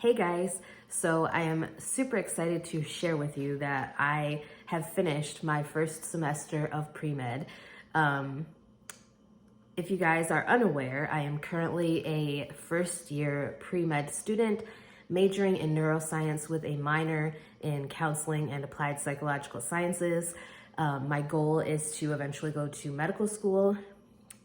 Hey guys, so I am super excited to share with you that I have finished my first semester of pre-med. If you guys are unaware, I am currently a first year pre-med student majoring in neuroscience with a minor in counseling and applied psychological sciences. My goal is to eventually go to medical school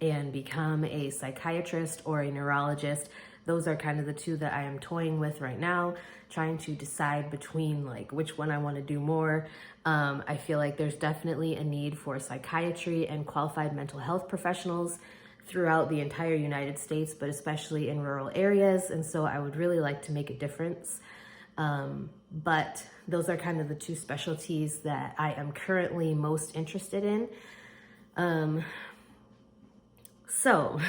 and become a psychiatrist or a neurologist. Those are kind of the two that I am toying with right now, trying to decide between like which one I want to do more. I feel like there's definitely a need for psychiatry and qualified mental health professionals throughout the entire United States, but especially in rural areas. And so I would really like to make a difference. But those are kind of the two specialties that I am currently most interested in. So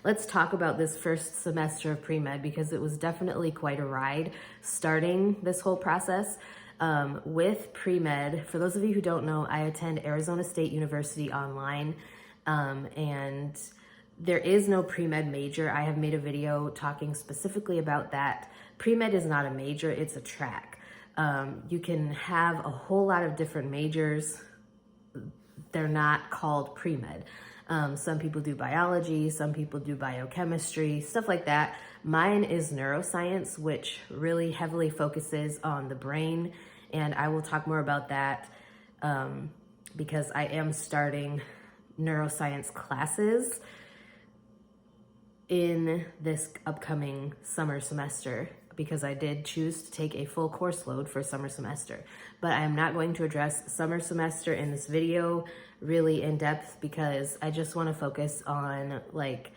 let's talk about this first semester of pre-med because it was definitely quite a ride starting this whole process. With pre-med, for those of you who don't know, I attend Arizona State University online, and there is no pre-med major. I have made a video talking specifically about that. Pre-med is not a major, it's a track. You can have a whole lot of different majors. They're not called pre-med. Some people do biology, some people do biochemistry, stuff like that. Mine is neuroscience, which really heavily focuses on the brain. And I will talk more about that because I am starting neuroscience classes in this upcoming summer semester because I did choose to take a full course load for summer semester. But I am not going to address summer semester in this video really in depth because I just want to focus on like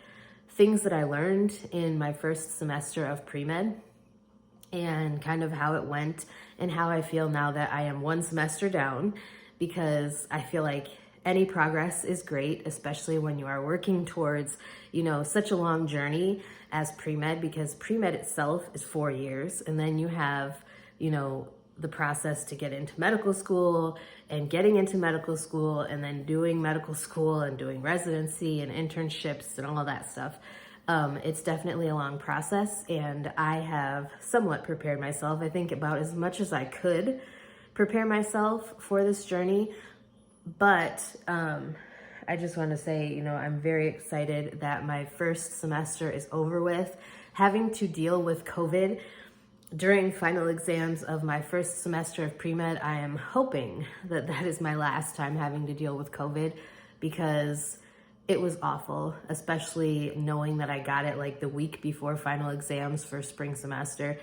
things that I learned in my first semester of pre-med and kind of how it went and how I feel now that I am one semester down, because I feel like any progress is great, especially when you are working towards, such a long journey as pre-med, because pre-med itself is 4 years. And then you have, the process to get into medical school and getting into medical school and then doing medical school and doing residency and internships and all of that stuff. It's definitely a long process, and I have somewhat prepared myself, I think about as much as I could prepare myself for this journey. But I just want to say, I'm very excited that my first semester is over with. Having to deal with COVID during final exams of my first semester of pre-med, I am hoping that that is my last time having to deal with COVID, because it was awful, especially knowing that I got it like the week before final exams for spring semester.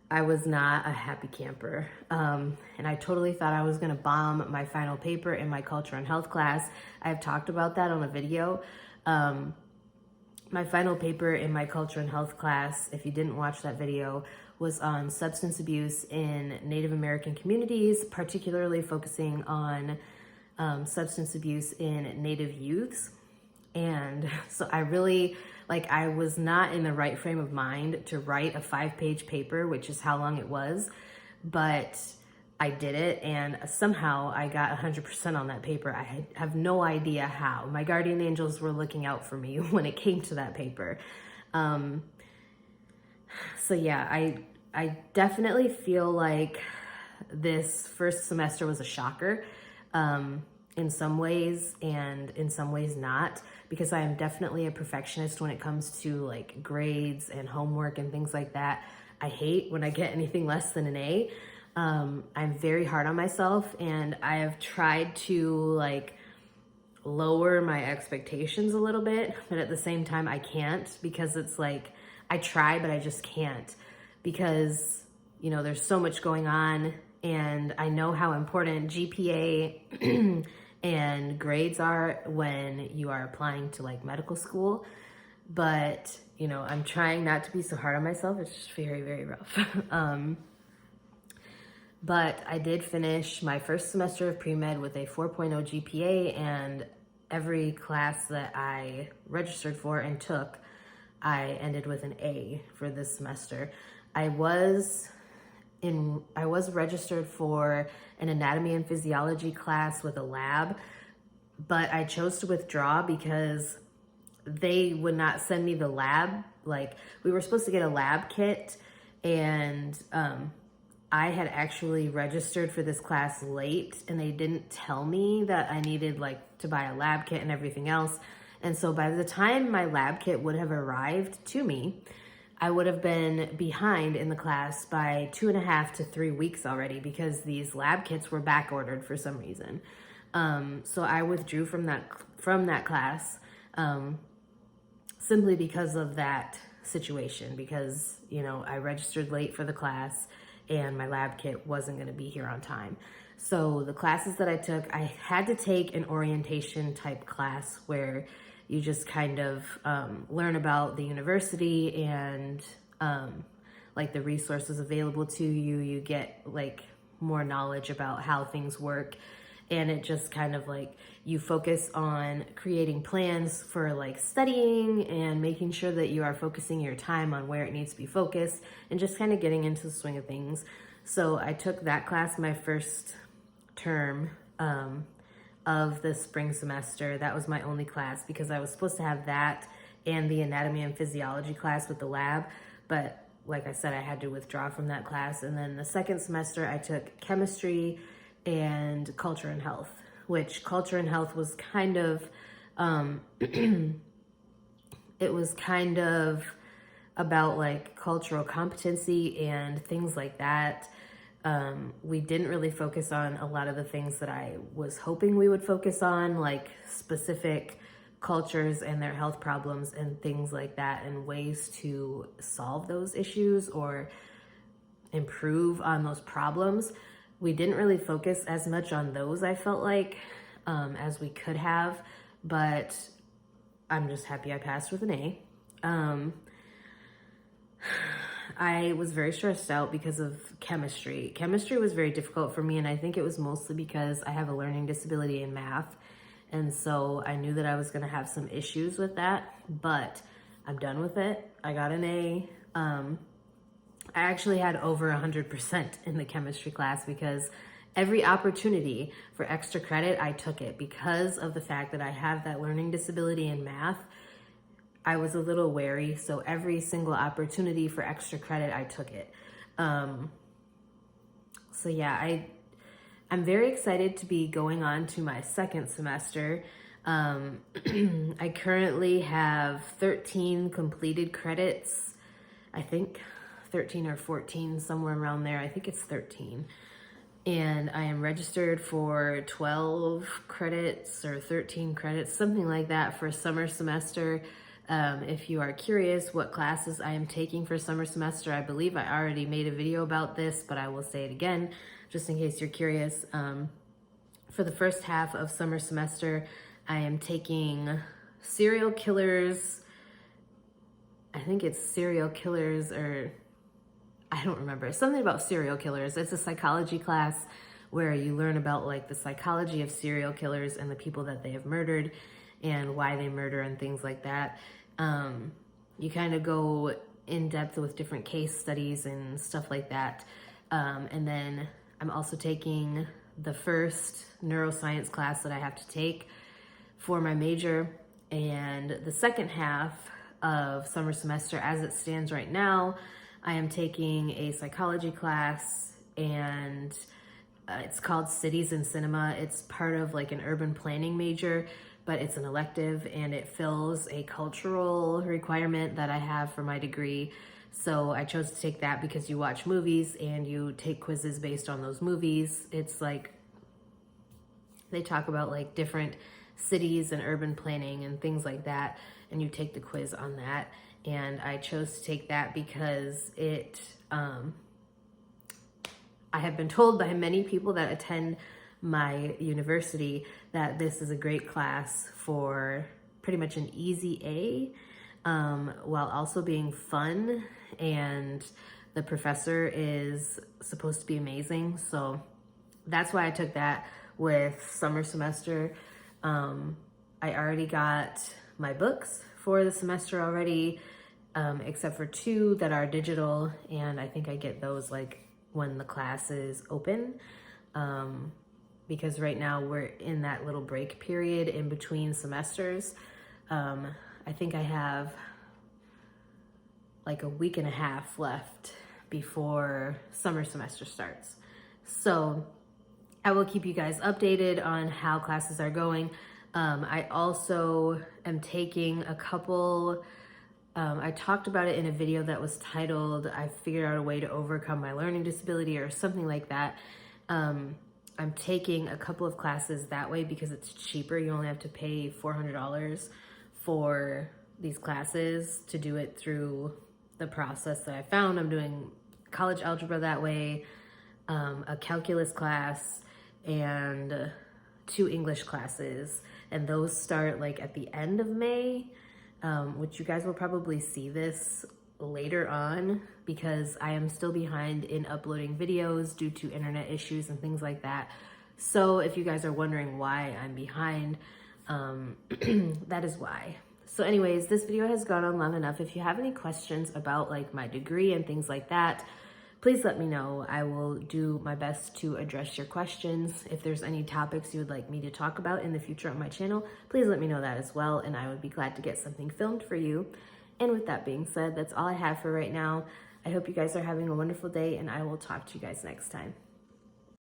I was not a happy camper. And I totally thought I was gonna bomb my final paper in my culture and health class. I've talked about that on a video. My final paper in my culture and health class, if you didn't watch that video, was on substance abuse in Native American communities, particularly focusing on substance abuse in Native youths. And so I really, I was not in the right frame of mind to write a 5-page paper, which is how long it was, but I did it, and somehow I got 100% on that paper. I have no idea how. My guardian angels were looking out for me when it came to that paper. So yeah, I definitely feel like this first semester was a shocker in some ways, and in some ways not, because I am definitely a perfectionist when it comes to like grades and homework and things like that. I hate when I get anything less than an A. I'm very hard on myself, and I have tried to lower my expectations a little bit, but at the same time I can't, because it's like I try, but I just can't, because there's so much going on, and I know how important GPA and grades are when you are applying to medical school. But I'm trying not to be so hard on myself. It's just very, very rough. But I did finish my first semester of pre-med with a 4.0 GPA, and every class that I registered for and took, I ended with an A for this semester. I was registered for an anatomy and physiology class with a lab, but I chose to withdraw because they would not send me the lab. We were supposed to get a lab kit, And I had actually registered for this class late, and they didn't tell me that I needed like to buy a lab kit and everything else. And so by the time my lab kit would have arrived to me, I would have been behind in the class by 2.5 to 3 weeks already, because these lab kits were back ordered for some reason. So I withdrew from that class, simply because of that situation, because, you know, I registered late for the class and my lab kit wasn't going to be here on time. So the classes that I took, I had to take an orientation type class where you just kind of learn about the university and like the resources available to you. You get like more knowledge about how things work. And it just kind of like, you focus on creating plans for like studying and making sure that you are focusing your time on where it needs to be focused and just kind of getting into the swing of things. So I took that class my first term of the spring semester. That was my only class, because I was supposed to have that and the anatomy and physiology class with the lab. But like I said, I had to withdraw from that class. And then the second semester I took chemistry and culture and health, which culture and health was kind of, it was kind of about like cultural competency and things like that. We didn't really focus on a lot of the things that I was hoping we would focus on, like specific cultures and their health problems and things like that, and ways to solve those issues or improve on those problems. We didn't really focus as much on those, I felt like, as we could have, but I'm just happy I passed with an A. I was very stressed out because of chemistry. Chemistry was very difficult for me, and I think it was mostly because I have a learning disability in math, and so I knew that I was gonna have some issues with that, but I'm done with it. I got an A. I actually had over 100% in the chemistry class, because every opportunity for extra credit, I took it. Because of the fact that I have that learning disability in math, I was a little wary. So every single opportunity for extra credit, I took it. So yeah, I'm very excited to be going on to my second semester. I currently have 13 completed credits, I think 13 or 14, somewhere around there. I think it's 13. And I am registered for 12 credits or 13 credits, something like that, for summer semester. If you are curious what classes I am taking for summer semester, I believe I already made a video about this, but I will say it again, just in case you're curious. For the first half of summer semester, I am taking serial killers. I think it's serial killers, or I don't remember, something about serial killers. It's a psychology class where you learn about like the psychology of serial killers and the people that they have murdered and why they murder and things like that. You kind of go in depth with different case studies and stuff like that. And then I'm also taking the first neuroscience class that I have to take for my major. And the second half of summer semester, as it stands right now, I am taking a psychology class, and it's called Cities and Cinema. It's part of like an urban planning major, but it's an elective, and it fills a cultural requirement that I have for my degree. So I chose to take that because you watch movies and you take quizzes based on those movies. It's like, they talk about like different cities and urban planning and things like that, and you take the quiz on that. And I chose to take that because it, I have been told by many people that attend my university that this is a great class for pretty much an easy A, while also being fun, and the professor is supposed to be amazing. So that's why I took that with summer semester. I already got my books for the semester already, except for 2 that are digital, and I think I get those like when the class is open, because right now we're in that little break period in between semesters. I think I have like a week and a half left before summer semester starts. So I will keep you guys updated on how classes are going. I also am taking a couple, I talked about it in a video that was titled, I figured out a way to overcome my learning disability or something like that. I'm taking a couple of classes that way because it's cheaper. You only have to pay $400 for these classes to do it through the process that I found. I'm doing college algebra that way, a calculus class, and 2 English classes. And those start like at the end of May, which you guys will probably see this later on because I am still behind in uploading videos due to internet issues and things like that. So if you guys are wondering why I'm behind, that is why. So anyways, this video has gone on long enough. If you have any questions about like my degree and things like that, please let me know. I will do my best to address your questions. If there's any topics you would like me to talk about in the future on my channel, please let me know that as well, and I would be glad to get something filmed for you. And with that being said, that's all I have for right now. I hope you guys are having a wonderful day, and I will talk to you guys next time.